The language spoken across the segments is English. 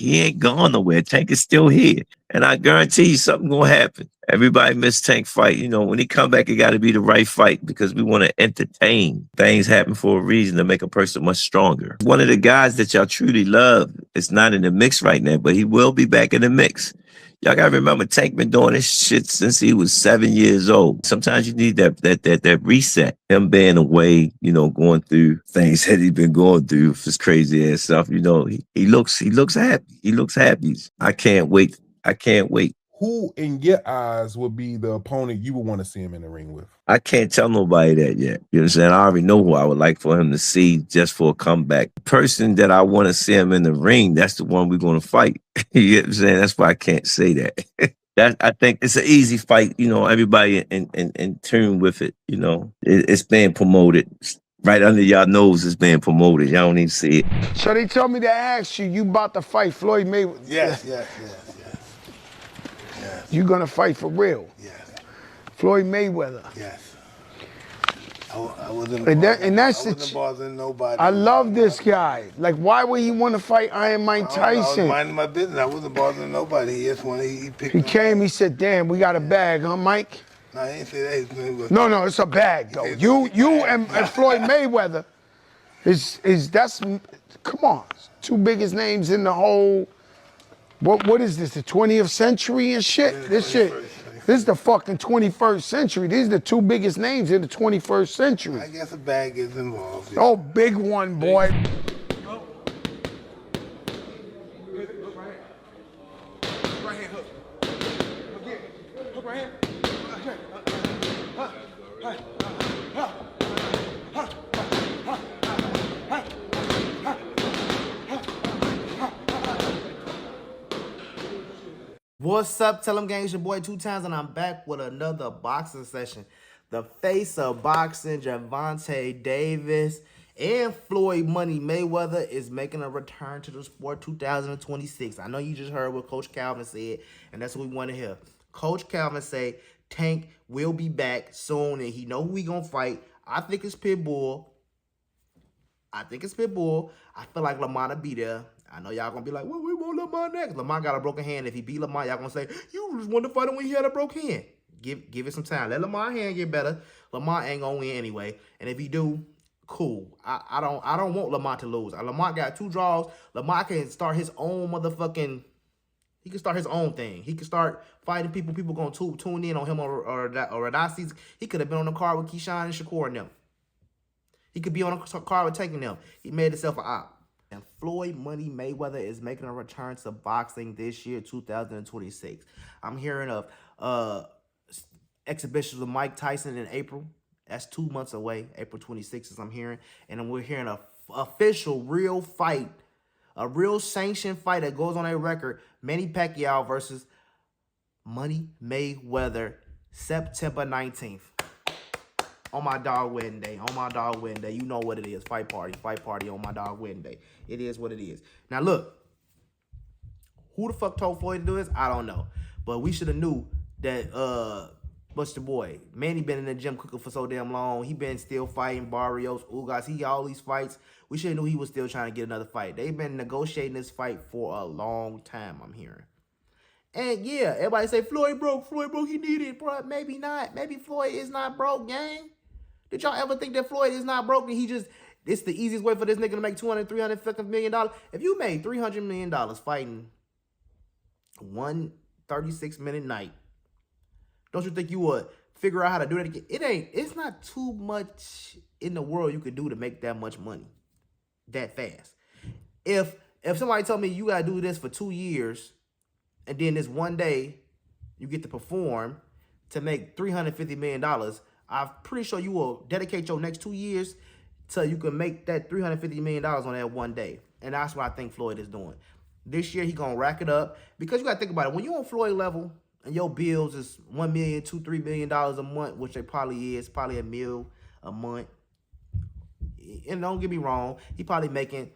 He ain't gone nowhere. Tank is still here. And I guarantee you something gonna happen. Everybody miss Tank fight. You know, when he come back, it got to be the right fight because we want to entertain. Things happen for a reason to make a person much stronger. One of the guys that y'all truly love is not in the mix right now, but he will be back in the mix. Y'all gotta remember, Tank been doing this shit since he was 7 years old. Sometimes you need that reset. Him being away, you know, going through things that he's been going through, his crazy ass stuff. You know, he looks happy. He looks happy. I can't wait. I can't wait. Who, in your eyes, would be the opponent you would want to see him in the ring with? I can't tell nobody that yet. You know what I'm saying? I already know who I would like for him to see just for a comeback. The person that I want to see him in the ring, that's the one we're going to fight. You know what I'm saying? That's why I can't say that. I think it's an easy fight. You know, everybody in tune with it. You know, it's being promoted. Right under y'all nose is being promoted. Y'all don't even see it. So they told me to ask you, you about to fight Floyd Mayweather? Yes. You gonna fight for real? Yes. Floyd Mayweather. Yes. I wasn't bothering nobody. I love this guy. Like, why would he want to fight Iron Mike Tyson? I was minding my business. I wasn't bothering nobody. He just wanted, he picked He came, he said, damn, we got a bag, huh, Mike? No, he didn't say that. No, it's a bag, though. You and Floyd Mayweather that's, come on, two biggest names in the whole, what is this, the 20th century and shit? This is the fucking 21st century. These are the two biggest names in the 21st century. I guess a bag is involved. Oh, big one, boy. What's up? Tell them gang, it's your boy 2 Times, and I'm back with another boxing session. The face of boxing, Gervonta Davis and Floyd Money Mayweather is making a return to the sport 2026. I know you just heard what Coach Calvin said, and that's what we want to hear. Coach Calvin say Tank will be back soon, and he know who he gonna fight. I think it's Pitbull. I feel like Lamont will be there. I know y'all gonna be like, well, we want Lamont next. Lamont got a broken hand. If he beat Lamont, y'all gonna say, you just want to fight him when he had a broken hand. Give it some time. Let Lamont's hand get better. Lamont ain't gonna win anyway. And if he do, cool. I don't want Lamont to lose. Lamont got 2 draws. Lamont can start his own motherfucking. He can start his own thing. He can start fighting people. People gonna tune in on him or Radasi. He could have been on the card with Keyshawn and Shakur and them. He could be on a card with taking them. He made himself an op. And Floyd Money Mayweather is making a return to boxing this year, 2026. I'm hearing of exhibitions with Mike Tyson in April. That's 2 months away. April 26th, as I'm hearing. And we're hearing an official, real fight, a real sanctioned fight that goes on a record. Manny Pacquiao versus Money Mayweather, September 19th. On my dog wedding day. You know what it is. Fight party on my dog wedding day. It is what it is. Now, look. Who the fuck told Floyd to do this? I don't know. But we should have knew that, what's the boy? Manny been in the gym cooking for so damn long. He been still fighting Barrios, Ugas. He got all these fights. We should have knew he was still trying to get another fight. They've been negotiating this fight for a long time, I'm hearing. And yeah, everybody say, Floyd broke, he needed it, bro. Maybe not. Maybe Floyd is not broke, gang. Did y'all ever think that Floyd is not broke and it's the easiest way for this nigga to make $200, $350 million? If you made $300 million fighting one 36-minute night, don't you think you would figure out how to do that again? It's not too much in the world you could do to make that much money that fast. If somebody told me you gotta do this for 2 years and then this one day you get to perform to make $350 million, I'm pretty sure you will dedicate your next 2 years so you can make that $350 million on that one day. And that's what I think Floyd is doing. This year, he going to rack it up. Because you got to think about it. When you're on Floyd level and your bills is $1 million, $2, $3 million a month, which they probably is, probably $1 million a month. And don't get me wrong, he probably making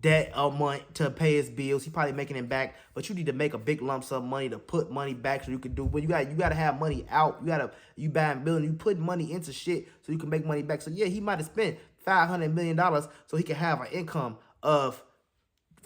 that a month to pay his bills. He probably making it back, but you need to make a big lump sum money to put money back so you can do. But you got to have money out. You buying building. You put money into shit so you can make money back. So yeah, he might have spent $500 million so he can have an income of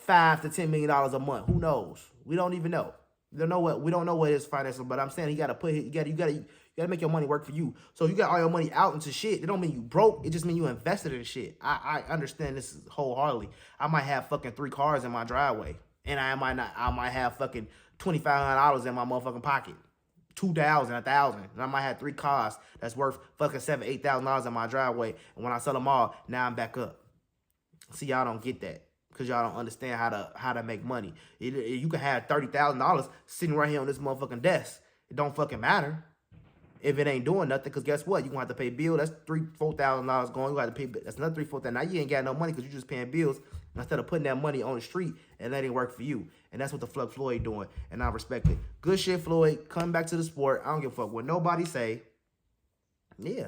$5 to $10 million a month. Who knows? We don't even know. We don't know what his finances. But I'm saying you gotta make your money work for you. So you got all your money out into shit. It don't mean you broke. It just mean you invested in shit. I understand this wholeheartedly. I might have fucking 3 cars in my driveway, and I might have fucking $2,500 in my motherfucking pocket. 2,000, 1,000, and I might have 3 cars that's worth fucking $7,000, $8,000 in my driveway. And when I sell them all, now I'm back up. See, y'all don't get that because y'all don't understand how to make money. You can have $30,000 sitting right here on this motherfucking desk. It don't fucking matter if it ain't doing nothing. Because guess what? You gonna have to pay bills. That's $3,000-$4,000 going. You got to pay. That's another $3,000-$4,000. Now you ain't got no money because you just paying bills instead of putting that money on the street and letting it work for you. And that's what the fuck Floyd doing. And I respect it. Good shit, Floyd. Come back to the sport. I don't give a fuck what nobody say. Yeah.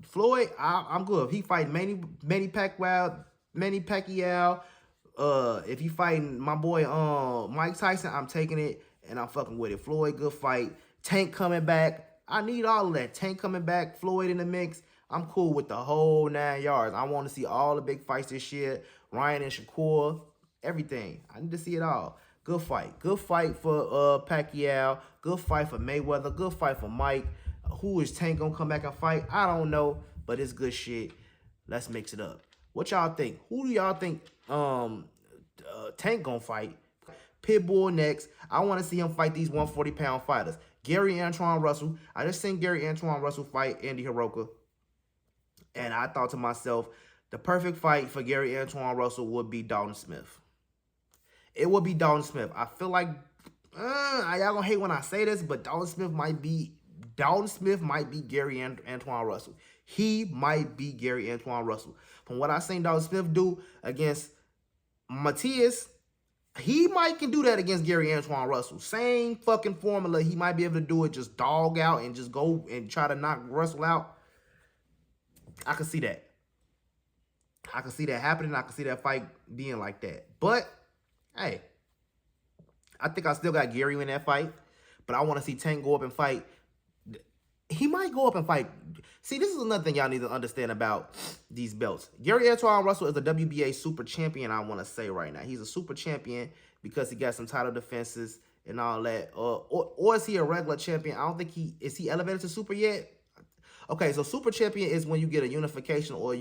Floyd, I'm good. If he fight Manny Pacquiao, if he fighting my boy Mike Tyson, I'm taking it and I'm fucking with it. Floyd, good fight. Tank coming back. I need all of that. Tank coming back. Floyd in the mix. I'm cool with the whole 9 yards. I want to see all the big fights this year. Ryan and Shakur, everything. I need to see it all. Good fight. Good fight for Pacquiao. Good fight for Mayweather. Good fight for Mike. Who is Tank gonna come back and fight? I don't know, but it's good shit. Let's mix it up. What y'all think? Who do y'all think Tank gonna fight? Pitbull next. I want to see him fight these 140-pound fighters. Gary Antoine Russell. I just seen Gary Antoine Russell fight Andy Hiroka. And I thought to myself, the perfect fight for Gary Antoine Russell would be Dalton Smith. It would be Dalton Smith. I feel like, y'all gonna hate when I say this, but Dalton Smith might be Gary Antoine Russell. He might be Gary Antoine Russell. From what I seen Dalton Smith do against Matias, he might can do that against Gary Antoine Russell. Same fucking formula. He might be able to do it, just dog out and just go and try to knock Russell out. I can see that. I can see that happening. I can see that fight being like that. But, hey, I think I still got Gary in that fight. But I want to see Tank go up and fight. He might go up and fight. See, this is another thing y'all need to understand about these belts. Gary Antoine Russell is a WBA super champion, I want to say right now. He's a super champion because he got some title defenses and all that. Or is he a regular champion? I don't think is he elevated to super yet? Okay, so super champion is when you get a unification or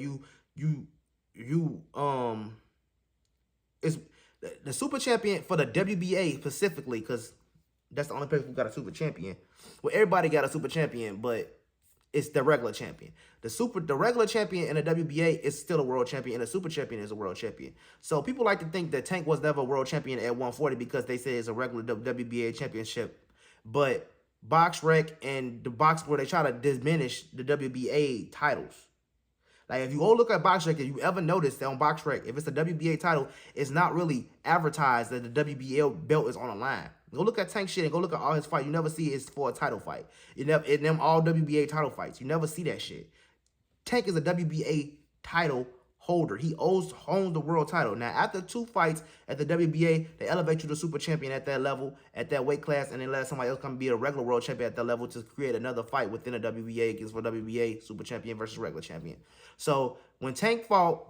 it's the super champion for the WBA specifically, because that's the only person who got a super champion. Well, everybody got a super champion, but it's the regular champion. The regular champion in the WBA is still a world champion, and the super champion is a world champion. So people like to think that Tank was never a world champion at 140 because they say it's a regular WBA championship. But BoxRec and the box where they try to diminish the WBA titles. Like, if you go look at BoxRec, if you ever notice that on BoxRec, if it's a WBA title, it's not really advertised that the WBA belt is on the line. Go look at Tank shit and go look at all his fights. You never see it's for a title fight. You never in them all WBA title fights. You never see that shit. Tank is a WBA title holder. He owns the world title. Now, after 2 fights at the WBA, they elevate you to super champion at that level, at that weight class, and then let somebody else come be a regular world champion at that level to create another fight within the WBA against for WBA super champion versus regular champion. So when Tank fought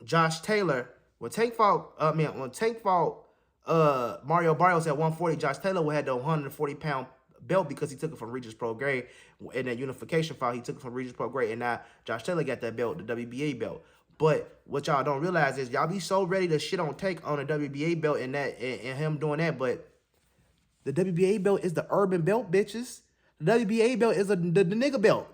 Josh Taylor, when Tank fought Mario Barrios at 140, Josh Taylor had the 140-pound belt because he took it from Regis Prograis. In that unification fight, he took it from Regis Prograis, and now Josh Taylor got that belt, the WBA belt. But what y'all don't realize is y'all be so ready to shit on Tank on the WBA belt and him doing that, but the WBA belt is the urban belt, bitches. The WBA belt is the nigga belt.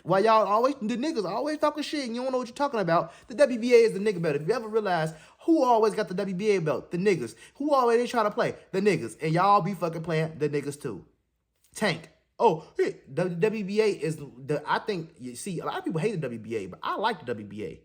While the niggas always talking shit and you don't know what you're talking about, the WBA is the nigga belt. If you ever realize who always got the WBA belt, the niggas. Who always trying to play, the niggas. And y'all be fucking playing the niggas too. Tank. Oh, the WBA is I think, you see, a lot of people hate the WBA, but I like the WBA.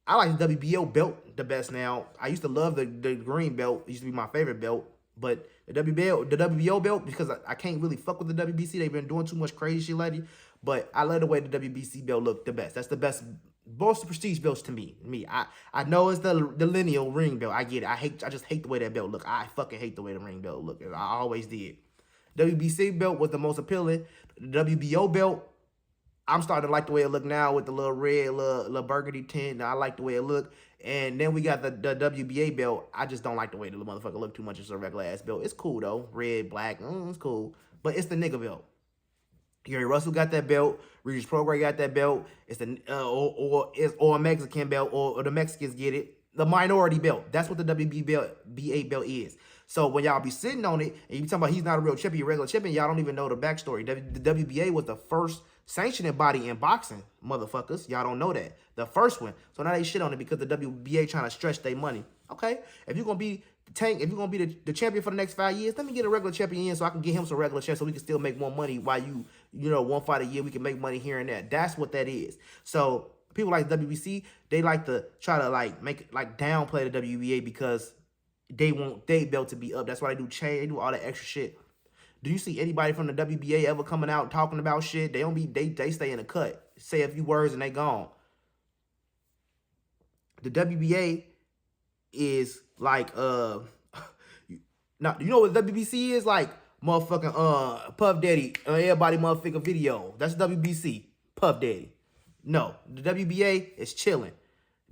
I like the WBO belt the best now. I used to love the green belt. It used to be my favorite belt. But the WBO belt, because I can't really fuck with the WBC. They've been doing too much crazy shit lately. But I love the way the WBC belt looked the best. That's the best, most prestige belts to me. I know it's the lineal ring belt. I get it. I just hate the way that belt look. I fucking hate the way the ring belt look. I always did. WBC belt was the most appealing. The WBO belt, I'm starting to like the way it look now with the little red, little burgundy tint. I like the way it look. And then we got the WBA belt. I just don't like the way the motherfucker look too much as a regular ass belt. It's cool though. Red, black, it's cool. But it's the nigga belt. Gary Russell got that belt. Regis Prograis got that belt. It's the or a Mexican belt, or the Mexicans get it. The minority belt. That's what the WBA belt is. So when y'all be sitting on it and you talking about he's not a real champion, regular champion, y'all don't even know the backstory. The WBA was the first sanctioning body in boxing, motherfuckers. Y'all don't know that. The first one. So now they shit on it because the WBA trying to stretch their money. Okay, if you're gonna be Tank, if you're gonna be the champion for the next 5 years, let me get a regular champion in so I can get him some regular champ so we can still make more money while you know, one fight a year, we can make money here and there. That's what that is. So people like WBC, they like to try to downplay the WBA because they want their belt to be up. That's why they do all that extra shit. Do you see anybody from the WBA ever coming out talking about shit? They don't be, they stay in the cut, say a few words and they gone. The WBA is like now you know what WBC is like? Motherfucking Puff Daddy, everybody motherfucking video. That's WBC, Puff Daddy. No, the WBA is chilling.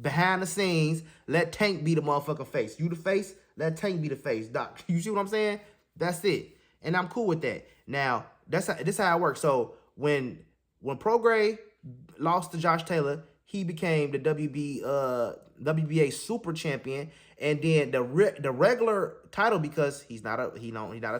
Behind the scenes, let Tank be the motherfucking face. You the face, let Tank be the face. Doc, you see what I'm saying? That's it. And I'm cool with that. Now, this how it works. So when Prograis lost to Josh Taylor, he became the WBA super champion, and then the regular title, because he's not a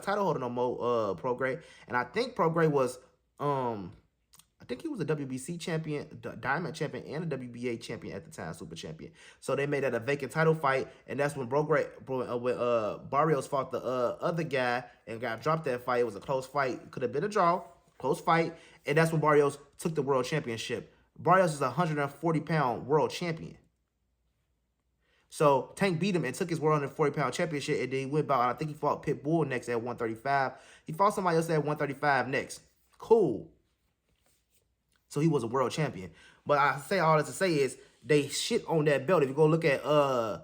title holder no more, Prograis. And I think Prograis was I think he was a WBC champion, Diamond champion, and a WBA champion at the time, super champion. So they made that a vacant title fight, and that's when Barrios fought the other guy and got dropped that fight. It was a close fight. Could have been a draw, close fight, and that's when Barrios took the world championship. Barrios is a 140-pound world champion. So Tank beat him and took his 140-pound championship, and then he went about, I think he fought Pitbull next at 135. He fought somebody else at 135 next. Cool. So he was a world champion. But I say all this to say is they shit on that belt. If you go look at the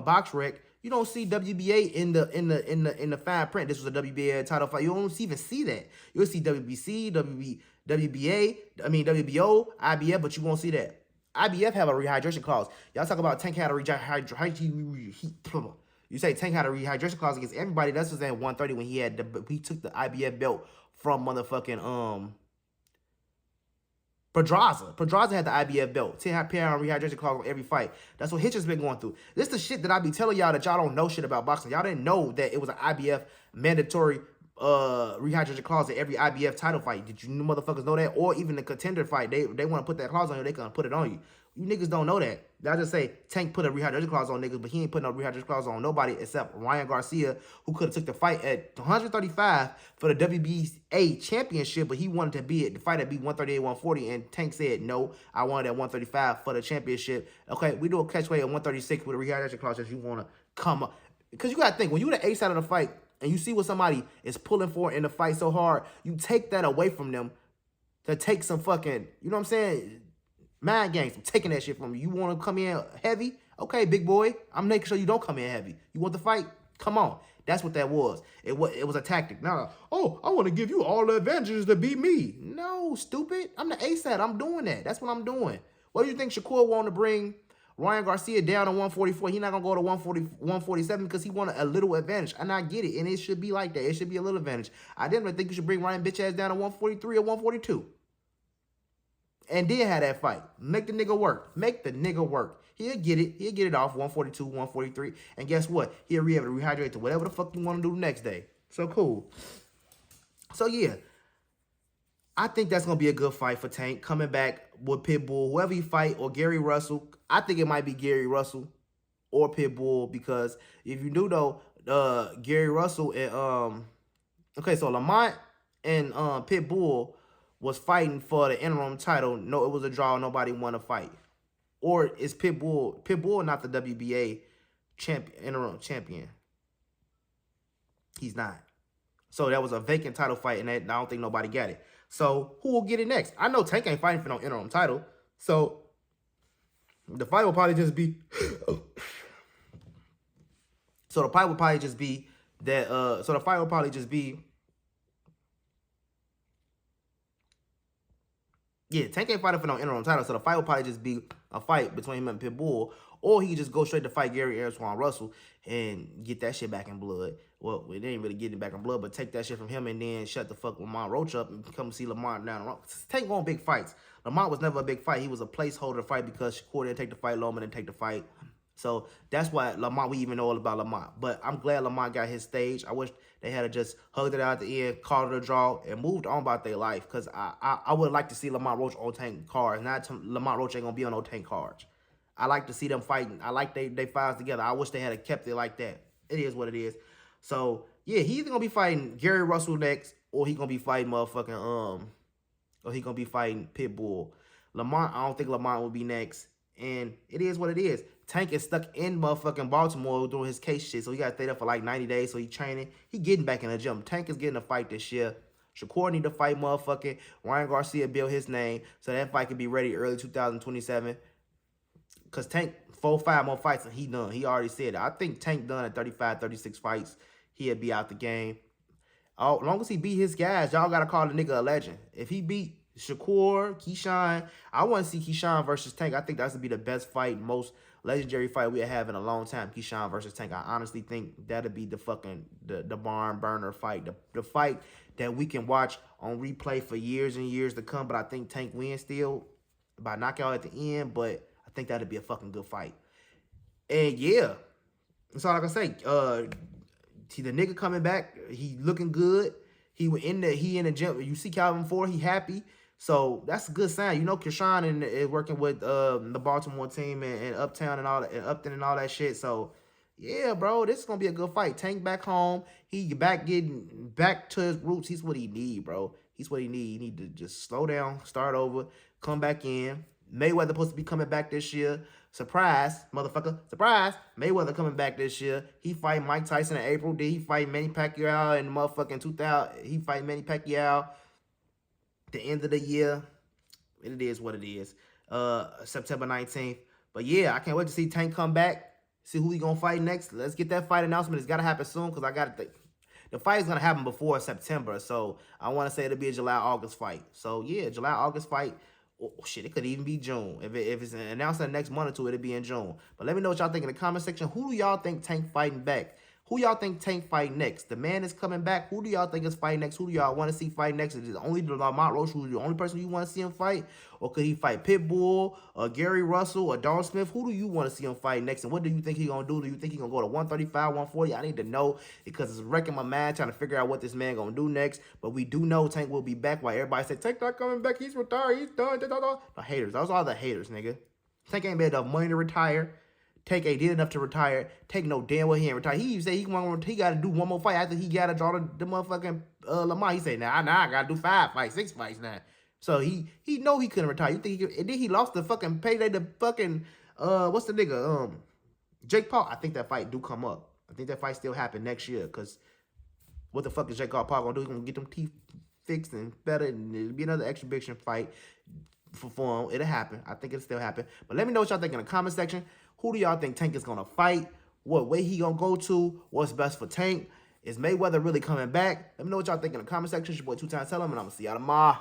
box rec, you don't see WBA in the fine print. This was a WBA title fight. You don't even see that. You'll see WBC, WBA, WBO, IBF, but you won't see that. IBF have a rehydration clause. Y'all talk about Tank had a rehydration. You say Tank had a rehydration clause against everybody. That's just at 130 when he took the IBF belt from motherfucking Pedraza. Pedraza had the IBF belt. 10-pound rehydration clause on every fight. That's what Hitch has been going through. This is the shit that I be telling y'all that y'all don't know shit about boxing. Y'all didn't know that it was an IBF mandatory rehydration clause in every IBF title fight. Did you motherfuckers know that? Or even the contender fight, they want to put that clause on you, they gonna put it on you. You niggas don't know that. I just say Tank put a rehydration clause on niggas, but he ain't put no rehydration clause on nobody except Ryan Garcia, who could have took the fight at 135 for the WBA championship, but he wanted to be at the fight at 138, 140, and Tank said, no, I wanted at 135 for the championship. Okay, we do a catchweight at 136 with a rehydration clause if you want to come up. Because you got to think, when you're the A side of the fight and you see what somebody is pulling for in the fight so hard, you take that away from them to take some fucking, you know what I'm saying, mind games. I'm taking that shit from you. You want to come in heavy? Okay, big boy. I'm making sure you don't come in heavy. You want the fight? Come on. That's what that was. It was a tactic. Now, oh, I want to give you all the advantages to beat me. No, stupid. I'm the ASAT. I'm doing that. That's what I'm doing. What do you think Shakur want to bring Ryan Garcia down to 144? He's not going to go to 147 because he wanted a little advantage. And I get it. And it should be like that. It should be a little advantage. I didn't think you should bring Ryan bitch ass down to 143 or 142. And then have that fight. Make the nigga work. Make the nigga work. He'll get it. He'll get it off 142, 143. And guess what? He'll be able to rehydrate to whatever the fuck you want to do the next day. So cool. So yeah. I think that's going to be a good fight for Tank. Coming back with Pitbull, whoever he fight, or Gary Russell. I think it might be Gary Russell or Pitbull, because if you do though, Gary Russell and okay, so Lamont and Pitbull was fighting for the interim title. No, it was a draw. Nobody won a fight. Or is Pitbull not the WBA interim champion? He's not. So that was a vacant title fight, and I don't think nobody got it. So who will get it next? I know Tank ain't fighting for no interim title. So the fight will probably just be so the fight will probably just be that Yeah, Tank ain't fighting for no interim title, so the fight will probably just be a fight between him and Pitbull, or he just go straight to fight Gary Antoine Russell and get that shit back in blood. Well, we didn't really get it back in blood, but take that shit from him and then shut the fuck Lamont Roach up and come see Lamont down the road. Tank won big fights. Lamont was never a big fight. He was a placeholder fight because Shakur didn't take the fight, Loman didn't take the fight. So that's why Lamont, we even know all about Lamont. But I'm glad Lamont got his stage. I wish they had just hugged it out at the end, called it a draw, and moved on about their life. Because I would like to see Lamont Roach on Tank cards. Not Lamont Roach ain't going to be on no Tank cards. I like to see them fighting. I like they fights together. I wish they had kept it like that. It is what it is. So, yeah, he's either going to be fighting Gary Russell next, or he's going to be fighting motherfucking, or he going to be fighting Pitbull. Lamont, I don't think Lamont will be next. And it is what it is. Tank is stuck in motherfucking Baltimore doing his case shit, so he got to stay there for like 90 days, so he training. He getting back in the gym. Tank is getting a fight this year. Shakur need to fight motherfucking Ryan Garcia, build his name, so that fight can be ready early 2027. Because Tank, 4-5 more fights, and he done. He already said it. I think Tank done at 35, 36 fights. He'll be out the game. As long as he beat his guys, y'all got to call the nigga a legend. If he beat Shakur, Keyshawn, I want to see Keyshawn versus Tank. I think that's going to be the best fight, most legendary fight we have in a long time, Keyshawn versus Tank. I honestly think that'll be the fucking, the barn burner fight. The fight that we can watch on replay for years and years to come, but I think Tank wins still by knockout at the end, but I think that'll be a fucking good fight. And yeah, that's all I can say. The nigga coming back, he looking good. He in the gym. You see Calvin Ford, he happy. So that's a good sign. You know, Keyshawn is working with the Baltimore team and Uptown and all that, and Upton and all that shit. So yeah, bro, this is gonna be a good fight. Tank back home. He getting back to his roots. He's what he need, bro. He's what he need. He need to just slow down, start over, come back in. Mayweather supposed to be coming back this year. Surprise, motherfucker. Surprise. Mayweather coming back this year. He fight Mike Tyson in April. Did he fight Manny Pacquiao in motherfucking 2000? He fight Manny Pacquiao the end of the year. It is what it is. September 19th. But yeah, I can't wait to see Tank come back. See who he gonna fight next. Let's get that fight announcement. It's gotta happen soon because I got to. The fight is gonna happen before September, so I want to say it'll be a July-August fight. So yeah, July-August fight. Oh, shit, it could even be June. If it's announced in the next month or two, it'll be in June. But let me know what y'all think in the comment section. Who do y'all think Tank fighting back? Who y'all think Tank fight next? The man is coming back. Who do y'all think is fighting next? Who do y'all want to see fight next? Is it only Lamont Roach who's the only person you want to see him fight? Or could he fight Pitbull, or Gary Russell, or Don Smith? Who do you want to see him fight next? And what do you think he's going to do? Do you think he's going to go to 135, 140? I need to know because it's wrecking my mind trying to figure out what this man going to do next. But we do know Tank will be back. While everybody said, Tank not coming back. He's retired. He's done. The haters. Those are the haters, nigga. Tank ain't made enough money to retire. Tank ain't did enough to retire. Tank no damn well he ain't retired. He even said he got to do one more fight after he got to draw the motherfucking Lamont. He said, nah, I got to do 5 fights, 6 fights now. So he know he couldn't retire. You think he could? And then he lost the fucking payday to fucking, what's the nigga? Jake Paul. I think that fight do come up. I think that fight still happen next year because what the fuck is Jake Paul going to do? He's going to get them teeth fixed and better and it'll be another exhibition fight for him. It'll happen. I think it'll still happen. But let me know what y'all think in the comment section. Who do y'all think Tank is going to fight? What way he going to go to? What's best for Tank? Is Mayweather really coming back? Let me know what y'all think in the comment section. It's your boy 2 Times Tell him, and I'm going to see y'all tomorrow.